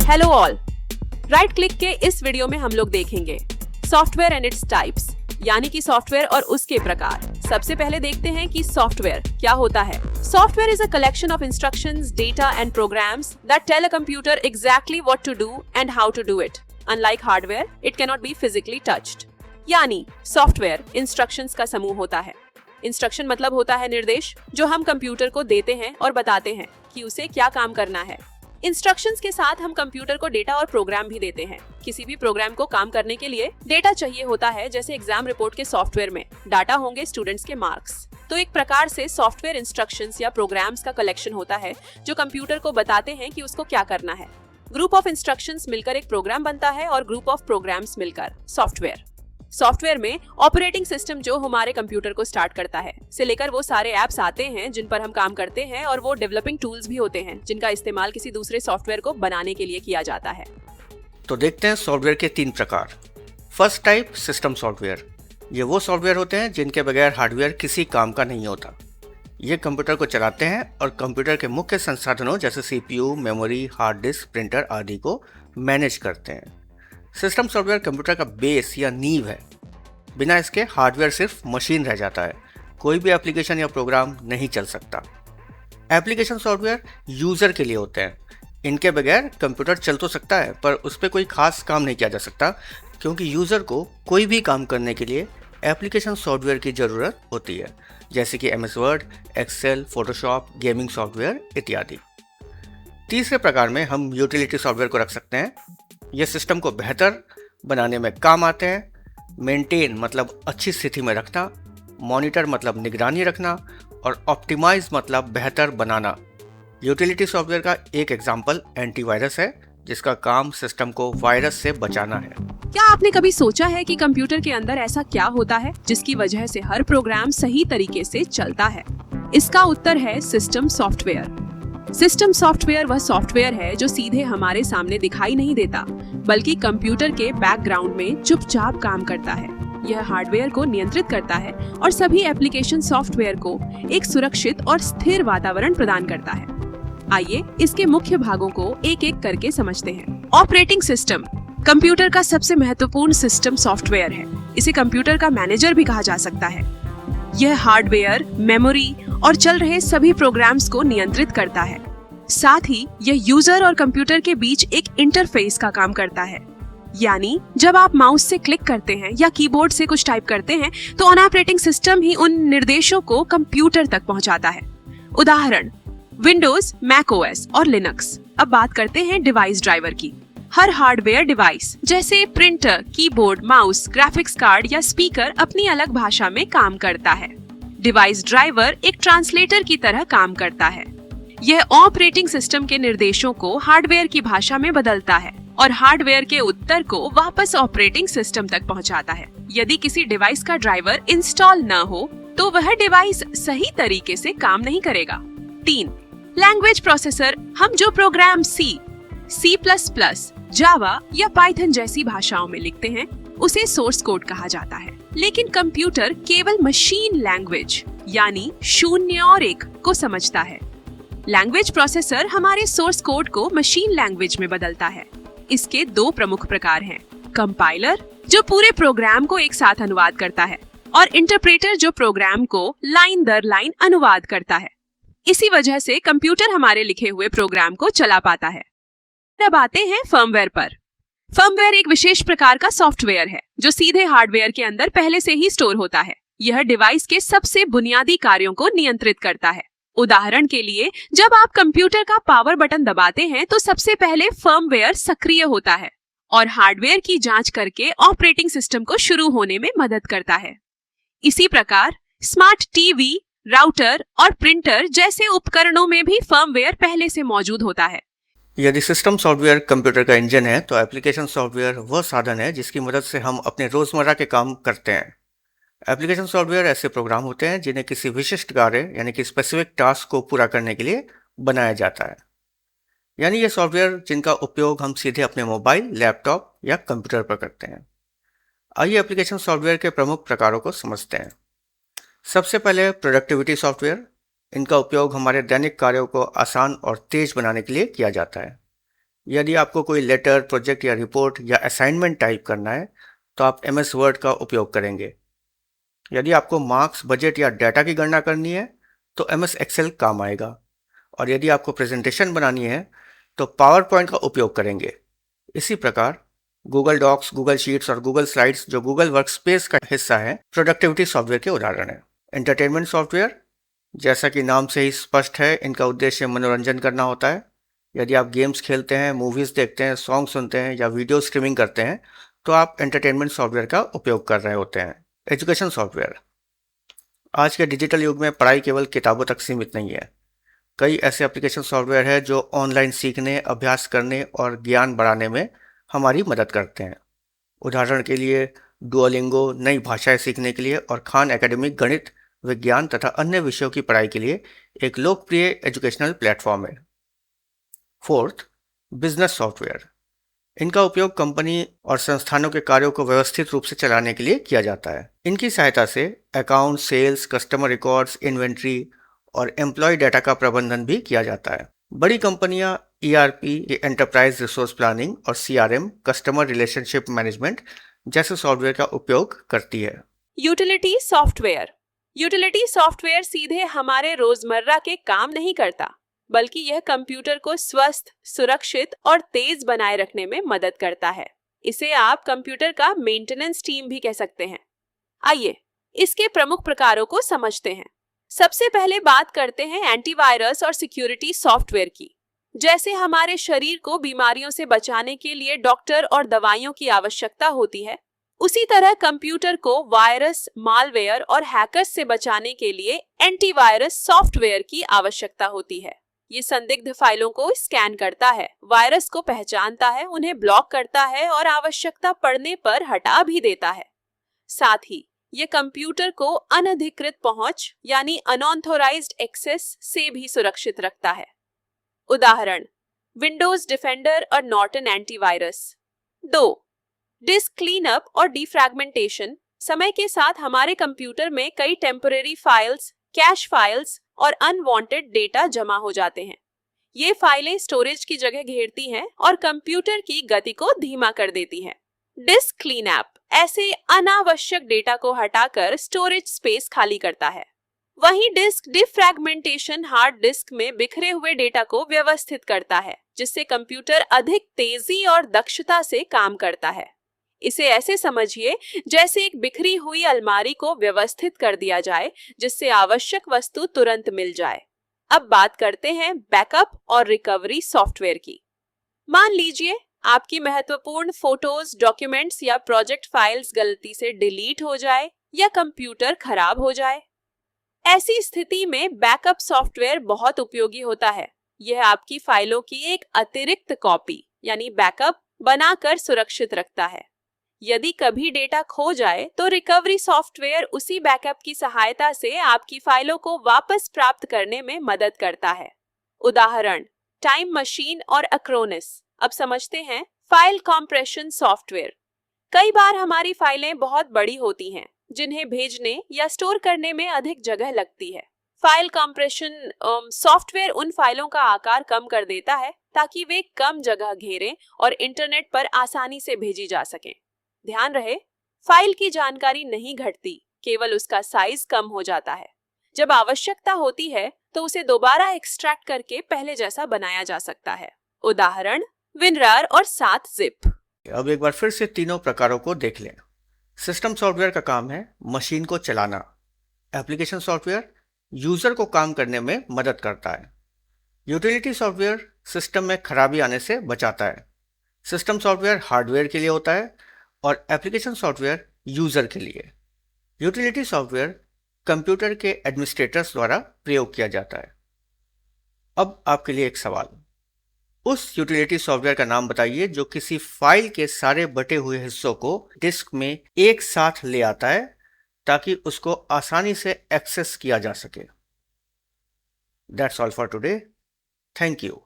Hello all, right click के इस video में हम लोग देखेंगे सॉफ्टवेयर एंड इट्स टाइप्स, यानी कि सॉफ्टवेयर और उसके प्रकार। सबसे पहले देखते हैं कि सॉफ्टवेयर क्या होता है। Software is a collection of instructions, data and programs that tell a computer exactly what to do and how to do it. Unlike hardware, it can not be physically touched. यानी software instructions का समूह होता है। Instruction मतलब होता है निर्देश जो हम कंप्यूटर को देते हैं और बताते हैं कि उसे क्या काम करना है। इंस्ट्रक्शंस के साथ हम कंप्यूटर को डेटा और प्रोग्राम भी देते हैं। किसी भी प्रोग्राम को काम करने के लिए डेटा चाहिए होता है, जैसे एग्जाम रिपोर्ट के सॉफ्टवेयर में डाटा होंगे स्टूडेंट्स के मार्क्स। तो एक प्रकार से सॉफ्टवेयर इंस्ट्रक्शंस या प्रोग्राम्स का कलेक्शन होता है जो कंप्यूटर को बताते हैं कि उसको क्या करना है। ग्रुप ऑफ इंस्ट्रक्शंस मिलकर एक प्रोग्राम बनता है और ग्रुप ऑफ प्रोग्राम्स मिलकर सॉफ्टवेयर। सॉफ्टवेयर में ऑपरेटिंग सिस्टम जो हमारे कंप्यूटर को स्टार्ट करता है से लेकर वो सारे ऐप्स आते हैं जिन पर हम काम करते हैं, और वो डेवलपिंग टूल्स भी होते हैं जिनका इस्तेमाल किसी दूसरे सॉफ्टवेयर को बनाने के लिए किया जाता है। तो देखते हैं सॉफ्टवेयर के 3 प्रकार। First type, system software. ये वो सॉफ्टवेयर होते हैं जिनके बगैर हार्डवेयर किसी काम का नहीं होता। ये कंप्यूटर को चलाते हैं और कंप्यूटर के मुख्य संसाधनों जैसे CPU, memory, hard disk, printer आदि को मैनेज करते हैं। सिस्टम सॉफ्टवेयर कंप्यूटर का बेस या नींव है। बिना इसके हार्डवेयर सिर्फ मशीन रह जाता है, कोई भी एप्लीकेशन या प्रोग्राम नहीं चल सकता। एप्लीकेशन सॉफ्टवेयर यूज़र के लिए होते हैं। इनके बगैर कंप्यूटर चल तो सकता है पर उस पर कोई खास काम नहीं किया जा सकता, क्योंकि यूज़र को कोई भी काम करने के लिए एप्लीकेशन सॉफ्टवेयर की ज़रूरत होती है, जैसे कि MS Word, Excel, Photoshop, gaming software इत्यादि। तीसरे प्रकार में हम यूटिलिटी सॉफ्टवेयर को रख सकते हैं। ये सिस्टम को बेहतर बनाने में काम आते हैं। मेंटेन मतलब अच्छी स्थिति में रखना, मॉनिटर मतलब निगरानी रखना, और ऑप्टिमाइज मतलब बेहतर बनाना। यूटिलिटी सॉफ्टवेयर का एक एग्जांपल एंटीवायरस है, जिसका काम सिस्टम को वायरस से बचाना है। क्या आपने कभी सोचा है कि कंप्यूटर के अंदर ऐसा क्या होता है जिसकी वजह से हर प्रोग्राम सही तरीके से चलता है? इसका उत्तर है सिस्टम सॉफ्टवेयर। सिस्टम सॉफ्टवेयर वह सॉफ्टवेयर है जो सीधे हमारे सामने दिखाई नहीं देता, बल्कि कंप्यूटर के बैकग्राउंड में चुपचाप काम करता है। यह हार्डवेयर को नियंत्रित करता है और सभी एप्लीकेशन सॉफ्टवेयर को एक सुरक्षित और स्थिर वातावरण प्रदान करता है। आइए इसके मुख्य भागों को एक एक करके समझते हैं। ऑपरेटिंग सिस्टम कंप्यूटर का सबसे महत्वपूर्ण सिस्टम सॉफ्टवेयर है। इसे कंप्यूटर का मैनेजर भी कहा जा सकता है। यह हार्डवेयर, मेमोरी और चल रहे सभी प्रोग्राम्स को नियंत्रित करता है। साथ ही यह यूजर और कंप्यूटर के बीच एक इंटरफेस का काम करता है। यानी जब आप माउस से क्लिक करते हैं या कीबोर्ड से कुछ टाइप करते हैं तो ऑपरेटिंग सिस्टम ही उन निर्देशों को कंप्यूटर तक पहुंचाता है। उदाहरण विंडोज, मैक OS और लिनक्स। अब बात करते हैं डिवाइस ड्राइवर की। हर हार्डवेयर डिवाइस जैसे printer, keyboard, mouse, graphics card या स्पीकर अपनी अलग भाषा में काम करता है। डिवाइस ड्राइवर एक ट्रांसलेटर की तरह काम करता है। यह ऑपरेटिंग सिस्टम के निर्देशों को हार्डवेयर की भाषा में बदलता है और हार्डवेयर के उत्तर को वापस ऑपरेटिंग सिस्टम तक पहुंचाता है। यदि किसी डिवाइस का ड्राइवर इंस्टॉल न हो तो वह डिवाइस सही तरीके से काम नहीं करेगा। 3. Language processor. हम जो प्रोग्राम C++, जावा या पाइथन जैसी भाषाओं में लिखते हैं उसे सोर्स कोड कहा जाता है, लेकिन कंप्यूटर केवल मशीन लैंग्वेज यानी 0 और 1 को समझता है। लैंग्वेज प्रोसेसर हमारे सोर्स कोड को मशीन लैंग्वेज में बदलता है। इसके 2 प्रमुख प्रकार हैं, कंपाइलर जो पूरे प्रोग्राम को एक साथ अनुवाद करता है, और इंटरप्रेटर जो प्रोग्राम को लाइन दर लाइन अनुवाद करता है। इसी वजह से कंप्यूटर हमारे लिखे हुए प्रोग्राम को चला पाता है। अब आते हैं फर्मवेयर पर। फर्मवेयर एक विशेष प्रकार का सॉफ्टवेयर है जो सीधे हार्डवेयर के अंदर पहले से ही स्टोर होता है। यह डिवाइस के सबसे बुनियादी कार्यों को नियंत्रित करता है। उदाहरण के लिए, जब आप कंप्यूटर का पावर बटन दबाते हैं तो सबसे पहले फर्मवेयर सक्रिय होता है और हार्डवेयर की जांच करके ऑपरेटिंग सिस्टम को शुरू होने में मदद करता है। इसी प्रकार स्मार्ट टीवी, राउटर और प्रिंटर जैसे उपकरणों में भी फर्मवेयर पहले से मौजूद होता है। यदि सिस्टम सॉफ्टवेयर कंप्यूटर का इंजन है तो एप्लीकेशन सॉफ्टवेयर वह साधन है जिसकी मदद से हम अपने रोजमर्रा के काम करते हैं। एप्लीकेशन सॉफ्टवेयर ऐसे प्रोग्राम होते हैं जिन्हें किसी विशिष्ट कार्य यानी कि स्पेसिफिक टास्क को पूरा करने के लिए बनाया जाता है। यानी ये सॉफ्टवेयर जिनका उपयोग हम सीधे अपने मोबाइल, लैपटॉप या कंप्यूटर पर करते हैं। आइए एप्लीकेशन सॉफ्टवेयर के प्रमुख प्रकारों को समझते हैं। सबसे पहले प्रोडक्टिविटी सॉफ्टवेयर। इनका उपयोग हमारे दैनिक कार्यों को आसान और तेज बनाने के लिए किया जाता है। यदि आपको कोई लेटर, प्रोजेक्ट या रिपोर्ट या असाइनमेंट टाइप करना है तो आप MS वर्ड का उपयोग करेंगे। यदि आपको मार्क्स, बजट या डाटा की गणना करनी है तो MS एक्सेल काम आएगा। और यदि आपको प्रेजेंटेशन बनानी है तो पावर पॉइंट का उपयोग करेंगे। इसी प्रकार गूगल डॉक्स, गूगल शीट्स और गूगल स्लाइड्स, जो गूगल वर्कस्पेस का हिस्सा है, प्रोडक्टिविटी सॉफ्टवेयर के उदाहरण हैं। एंटरटेनमेंट सॉफ्टवेयर, जैसा कि नाम से ही स्पष्ट है, इनका उद्देश्य मनोरंजन करना होता है। यदि आप गेम्स खेलते हैं, मूवीज़ देखते हैं, सॉन्ग सुनते हैं या वीडियो स्ट्रीमिंग करते हैं तो आप एंटरटेनमेंट सॉफ्टवेयर का उपयोग कर रहे होते हैं। एजुकेशन सॉफ्टवेयर, आज के डिजिटल युग में पढ़ाई केवल किताबों तक सीमित नहीं है। कई ऐसे एप्लीकेशन सॉफ्टवेयर हैं जो ऑनलाइन सीखने, अभ्यास करने और ज्ञान बढ़ाने में हमारी मदद करते हैं। उदाहरण के लिए डुओलिंगो नई भाषाएं सीखने के लिए और खान एकेडमिक गणित, विज्ञान तथा अन्य विषयों की पढ़ाई के लिए एक लोकप्रिय एजुकेशनल प्लेटफॉर्म है। Fourth, business software. इनका उपयोग कंपनी और संस्थानों के कार्यों को व्यवस्थित रूप से चलाने के लिए किया जाता है। इनकी सहायता से account, sales, customer records, inventory और एम्प्लॉय डाटा का प्रबंधन भी किया जाता है। बड़ी कंपनियां ERP, एंटरप्राइज रिसोर्स प्लानिंग और CRM, कस्टमर रिलेशनशिप मैनेजमेंट जैसे सॉफ्टवेयर का उपयोग करती है। Utility software. यूटिलिटी सॉफ्टवेयर सीधे हमारे रोजमर्रा के काम नहीं करता, बल्कि यह कंप्यूटर को स्वस्थ, सुरक्षित और तेज बनाए रखने में मदद करता है। इसे आप कंप्यूटर का मेंटेनेंस टीम भी कह सकते हैं। आइए इसके प्रमुख प्रकारों को समझते हैं। सबसे पहले बात करते हैं एंटीवायरस और सिक्योरिटी सॉफ्टवेयर की। जैसे हमारे शरीर को बीमारियों से बचाने के लिए डॉक्टर और दवाइयों की आवश्यकता होती है, उसी तरह कंप्यूटर को वायरस, मालवेयर और हैकर्स से बचाने के लिए एंटीवायरस सॉफ्टवेयर की आवश्यकता होती है। ये संदिग्ध फाइलों को स्कैन करता है, वायरस को पहचानता है, उन्हें ब्लॉक करता है और आवश्यकता पड़ने पर हटा भी देता है। साथ ही ये कंप्यूटर को अनधिकृत पहुंच यानी अनऑथोराइज्ड एक्सेस से भी सुरक्षित रखता है। उदाहरण, विंडोज डिफेंडर और नॉर्टन एंटीवायरस। 2. डिस्क क्लीनअप और डिफ्रैगमेंटेशन। समय के साथ हमारे कंप्यूटर में कई टेम्परेरी फाइल्स, कैश फाइल्स और अनवांटेड डेटा जमा हो जाते हैं। ये फाइलें स्टोरेज की जगह घेरती हैं और कंप्यूटर की गति को धीमा कर देती हैं। डिस्क क्लीनअप ऐसे अनावश्यक डेटा को हटाकर स्टोरेज स्पेस खाली करता है। वहीं डिस्क डिफ्रैगमेंटेशन हार्ड डिस्क में बिखरे हुए डेटा को व्यवस्थित करता है, जिससे कंप्यूटर अधिक तेजी और दक्षता से काम करता है। इसे ऐसे समझिए जैसे एक बिखरी हुई अलमारी को व्यवस्थित कर दिया जाए, जिससे आवश्यक वस्तु तुरंत मिल जाए। अब बात करते हैं बैकअप और रिकवरी सॉफ्टवेयर की। मान लीजिए आपकी महत्वपूर्ण फोटोज, डॉक्यूमेंट्स या प्रोजेक्ट फाइल्स गलती से डिलीट हो जाए या कंप्यूटर खराब हो जाए। ऐसी स्थिति में बैकअप सॉफ्टवेयर बहुत उपयोगी होता है। यह आपकी फाइलों की एक अतिरिक्त कॉपी यानी बैकअप बनाकर सुरक्षित रखता है। यदि कभी डेटा खो जाए तो रिकवरी सॉफ्टवेयर उसी बैकअप की सहायता से आपकी फाइलों को वापस प्राप्त करने में मदद करता है। उदाहरण, टाइम मशीन और अक्रोनिस। अब समझते हैं फाइल कॉम्प्रेशन सॉफ्टवेयर। कई बार हमारी फाइलें बहुत बड़ी होती हैं, जिन्हें भेजने या स्टोर करने में अधिक जगह लगती है। फाइल कॉम्प्रेशन सॉफ्टवेयर उन फाइलों का आकार कम कर देता है ताकि वे कम जगह घेरें और इंटरनेट पर आसानी से भेजी जा सकें। ध्यान रहे, फाइल की जानकारी नहीं घटती, केवल उसका साइज कम हो जाता है। जब आवश्यकता होती है तो उसे दोबारा एक्सट्रैक्ट करके पहले जैसा बनाया जा सकता है। उदाहरण, विनरार और 7 जिप। अब एक बार फिर से तीनों प्रकारों को देख लें। सिस्टम सॉफ्टवेयर का काम है मशीन को चलाना। एप्लीकेशन सॉफ्टवेयर यूजर को काम करने में मदद करता है। यूटिलिटी सॉफ्टवेयर सिस्टम में खराबी आने से बचाता है। सिस्टम सॉफ्टवेयर हार्डवेयर के लिए होता है और एप्लीकेशन सॉफ्टवेयर यूजर के लिए। यूटिलिटी सॉफ्टवेयर कंप्यूटर के एडमिनिस्ट्रेटर्स द्वारा प्रयोग किया जाता है। अब आपके लिए एक सवाल, उस यूटिलिटी सॉफ्टवेयर का नाम बताइए जो किसी फाइल के सारे बटे हुए हिस्सों को डिस्क में एक साथ ले आता है ताकि उसको आसानी से एक्सेस किया जा सके। That's all for today. Thank you.